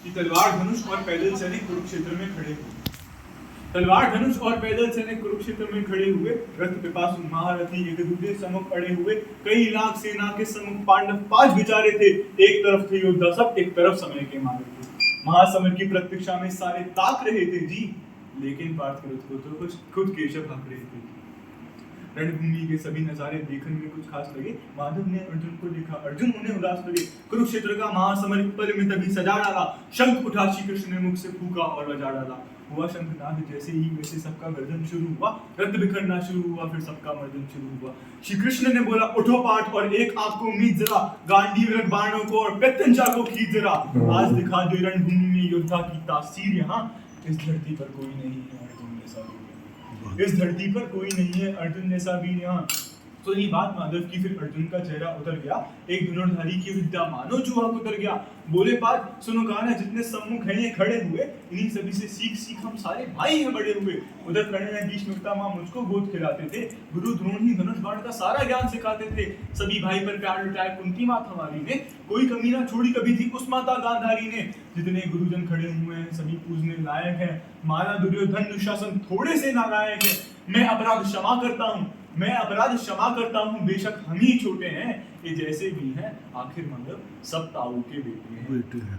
कि तलवार धनुष और पैदल सैनिक कुरुक्षेत्र में खड़े हुए। तलवार धनुष और पैदल सैनिक कुरुक्षेत्र में खड़े हुए, रथ पिपासु महारथी एक दूसरे सम्मुख अड़े हुए, कई लाख सेना के सम्मुख पांडव 5 विचारे थे। एक तरफ थे योद्धा सब, एक तरफ समय के मारे थे। महासमर की प्रतीक्षा में सारे ताक रहे थे जी, लेकिन पार्थ के रथ को तो खुद केशव हाँक रहे थे। रणभूमि के सभी नजारे देखने में कुछ खास लगे। माधव ने अर्जुन को देखा, अर्जुन उन्हें उदास लगे। कुरुक्षेत्र का महासमर पल में तभी सजा डाला। शंख उठा श्री कृष्ण ने मुख से फूका और बजा डाला। हुआ शंखनाद जैसे ही वैसे सबका गर्जन शुरू हुआ, रक्त बिखरना शुरू हुआ, फिर सबका मर्दन शुरू हुआ। श्री कृष्ण ने बोला, उठो पार्थ और एक आंख को मीच जरा, गांडीव रख बाणों को और प्रत्यंचा को खींच जरा। आज दिखा दे रणभूमि में योद्धा की तासीर। यहाँ इस धरती पर कोई नहीं है अर्जुन जैसा वीर, इस धरती पर कोई नहीं है अर्जुन जैसा वीर यहाँ। तो ये बात माधव की, फिर अर्जुन का चेहरा उतर गया। एक धनुर्धारी की विद्या मानो चूहा उतर गया। बोले पार्थ सुनो कहा, जितने सम्मुख हैं ये खड़े हुए, इन्हीं सभी से सीख सीख हम सारे भाई हैं बड़े हुए। उधर कर्ण में भीष्म पितामह मुझको गोद खिलाते थे, गुरु द्रोण ही धनुष बाण का सारा ज्ञान सिखाते थे। सभी भाई पर प्यार लुटाया कुंती माता हमारी ने, कोई कमी ना छोड़ी कभी थी उस माता गांधारी ने। जितने गुरुजन खड़े हुए हैं सभी पूजने लायक हैं, माना दुर्योधन दुशासन थोड़े से नालायक है। मैं अपराध क्षमा करता हूँ, मैं अपराध क्षमा करता हूँ, बेशक हम ही छोटे हैं, ये जैसे भी हैं आखिर माधव सब ताऊ के बेटे हैं।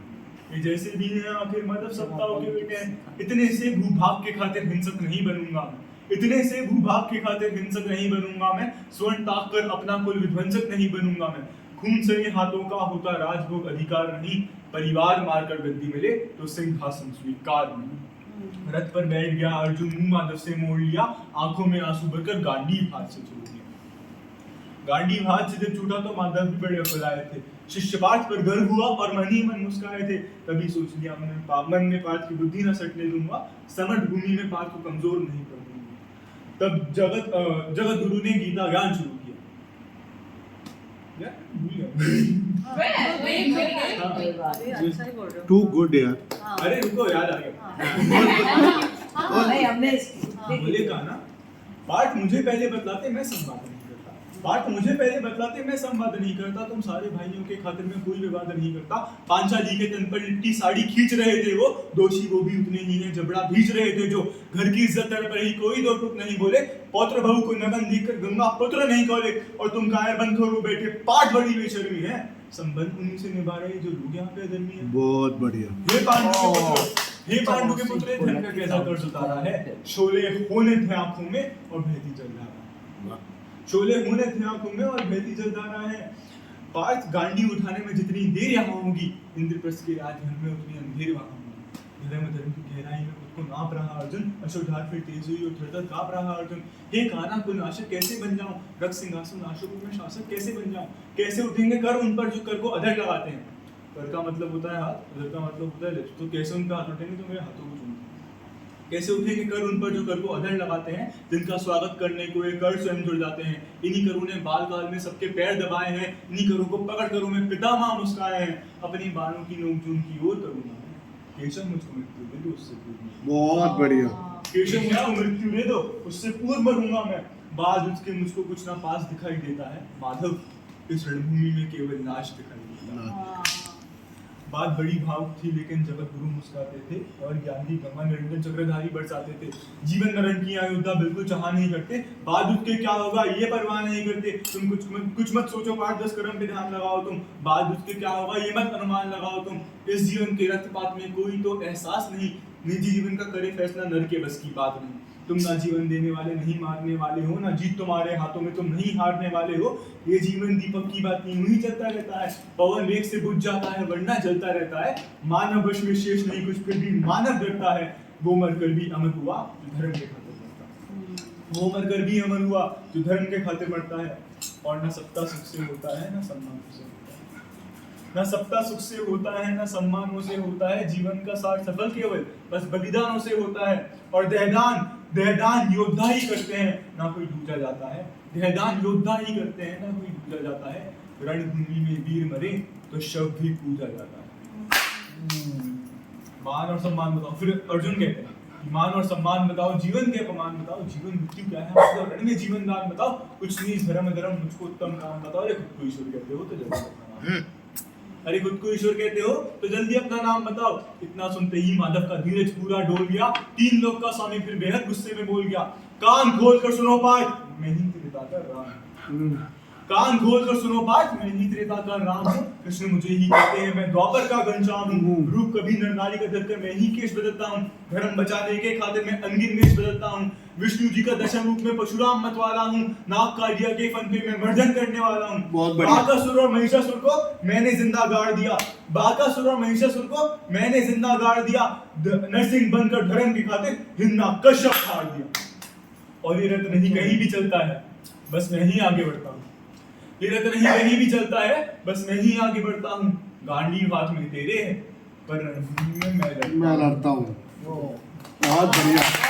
ये जैसे भी हैं आखिर माधव सब ताऊ के बेटे हैं। इतने से भूभाग के खातिर हिंसक नहीं बनूंगा मैं, इतने से भूभाग के खातिर हिंसक नहीं बनूंगा मैं। स्वर्ण ताक कर अपना कुल विध्वंसक नहीं बनूंगा मैं। खून से हाथों का होता राजभोग अधिकार नहीं, परिवार मारकर गद्दी मिले तो सिंहासन स्वीकार नहीं। रथ पर बैठ गया अर्जुन, मुंह माधव से मोड़ लिया, आंखों में आंसू भरकर गांडीव हाथ से छूट दिया। गांडीव हाथ से जब छूटा तो माधव भी बड़े फुलाए थे। शिष्य पार्थ पर गर्व हुआ और मन ही मन मुस्काए थे। तभी सोच लिया मन में पार्थ की बुद्धि न सटने दूंगा, समर भूमि में पार्थ को कमजोर नहीं कर दूंगा। तब जगत गुरु ने गीता ज्ञान शुरू किया। टू गुड यार। अरे रुको याद आ गया। बोले कहा ना, पार्थ मुझे पहले बतलाते मैं संवाद नहीं करता, पार्थ मुझे पहले बतलाते मैं संवाद नहीं करता। तुम सारे भाइयों के खातिर में कोई विवाद नहीं करता। पांचाली के तन पर लिट्टी साड़ी खींच रहे थे वो, दोषी वो भी उतने ही हैं, जबड़ा भींच रहे थे जो। घर की इज्जत तड़प रही, कोई दो टुक नहीं बोले। पौत्र बहू को नगन देखकर गंगा पुत्र नहीं खोले, और तुम कायर बंद हो बैठे, पाठ बड़ी बेशर्मी है। संबंध उन्हीं से निभा रहे जो लोग यहाँ पे अधर्मी है। बहुत बढ़िया। हे पांडु के पुत्र धन का कैसा कर्ज उतारा है। शोले होने थे आंखों में और बहती जलधारा, शोले होने थे आंखों में और बहती जलधारा है। पार्थ गांडी उठाने में जितनी देर यहाँ होगी, इंद्रप्रस्थ के राजमहल में उतनी अंधेर वहां होगी। धर्म की गहराई में खुद को नाप रहा अर्जुन, अशोधार फिर तेज हुई और थरथर कांप रहा अर्जुन। हे काना कुल नाशक कैसे बन जाऊं, रक्त सिंहासन नाशकों में शासक कैसे बन जाऊं। कैसे उठेंगे कर उन पर जो कर को अधर लगाते हैं। कर का मतलब होता है हाथ, अधर का मतलब होता है लिप्स। तो कैसे उन पे हाथ उठेंगे तो मेरे हाथों को चूमो। कैसे उठेंगे कर उन पर जो कर को अधर लगाते हैं, जिनका स्वागत करने को ये कर स्वयं जुड़ जाते हैं। इन्हीं करों ने बाल काल में सबके पैर दबाए हैं, इन्हीं करों को पकड़ करों में पितामह मुस्काए हैं। अपनी बालों की नोक जून की ओर करूंगा, केशव मुझको मृत्यु दे दो उससे पूर्व। बहुत बढ़िया। केशव मुझको मृत्यु दे दो उससे पूर्व मरूंगा मैं। बाद उसके मुझको कुछ ना पास दिखाई देता है माधव, इस रणभूमि में केवल नाश दिखाई देता है। बात बड़ी भावुक थी, लेकिन जगत गुरु मुस्कुराते थे और ज्ञानी गंगा निरंजन चक्रधारी बरसाते थे। जीवन मरण की योद्धा बिल्कुल चाह नहीं करते, बाद उसके क्या होगा ये परवाह नहीं करते। तुम कुछ मत सोचो, 5-10 कदम पे ध्यान लगाओ तुम, बाद उसके क्या होगा ये मत अनुमान लगाओ तुम। इस जीवन के रक्तपात में कोई तो एहसास नहीं, निजी जीवन का करे फैसला नर के बस की बात नहीं। तुम ना जीवन देने वाले नहीं मारने वाले हो, ना जीत तुम्हारे हाथों में तुम नहीं हारने वाले हो। ये जीवन दीपक की बात नहीं वही चलता रहता है, पवन वेग से बुझ जाता है वरना जलता रहता है। मानव वश में शेष नहीं कुछ, फिर भी मानव डरता है। वो मरकर भी अमर हुआ जो धर्म के खातिर मरता है, वो मरकर भी अमर हुआ जो धर्म के खातिर मरता है। और ना सत्ता सुख से होता है ना सम्मान से होता है, ना सत्ता सुख से होता है ना सम्मानों से होता है। जीवन का सार सफल केवल बस बलिदानों से होता है। और देहदान योद्धा ही करते हैं, ना कोई दूजा जाता है। देहदान योद्धा ही करते हैं, ना कोई दूजा जाता है। रणभूमि में वीर मरे तो शव भी पूजा जाता है। मान और सम्मान बताओ, फिर अर्जुन कहते हैं मान और सम्मान बताओ, जीवन के अपमान बताओ। जीवन मृत्यु क्या है, रण में जीवन दान बताओ। कुछ नहीं धर्म मुझको उत्तम काम बताओ। खुद को ईश्वर कहते हो तो जरूर अरे खुद को ईश्वर कहते हो तो जल्दी अपना नाम बताओ। इतना सुनते ही माधव का धीरज पूरा डोल गया। 3 लोग का स्वामी फिर बेहद गुस्से में बोल गया, कान खोल कर सुनो पाठ, मैं ही त्रेता का राम। कान खोल कर सुनो पाठ, मैं ही त्रेता का राम हूँ। कृष्ण मुझे ही कहते हैं, मैं द्वापर का घनश्याम हूँ। रूप कभी नर नारी का धरकर मैं ही केश बदलता हूँ। धर्म बचाने के खातिर मैं अनगिन वेश बदलता हूँ। विष्णु जी का दशम रूप में परशुराम मतवाला हूँ। नाग कालिया के फन पे मैं मर्दन करने वाला हूँ। बाकासुर और महिषासुर को मैंने जिंदा गाड़ दिया। बाकासुर और महिषासुर को मैंने जिंदा गाड़ दिया। नरसिंह बनकर धर्म की खातिर हिन्ना कश्यप फाड़ दिया। और ये रथ नहीं कहीं भी चलता है, बस मैं ही आगे बढ़ता हूँ। ये रथ नहीं कहीं भी चलता है, बस मैं ही आगे बढ़ता हूँ। गांडीव हाथ में तेरे है, पर रणभूमि में मैं लड़ता हूँ। बहुत बढ़िया।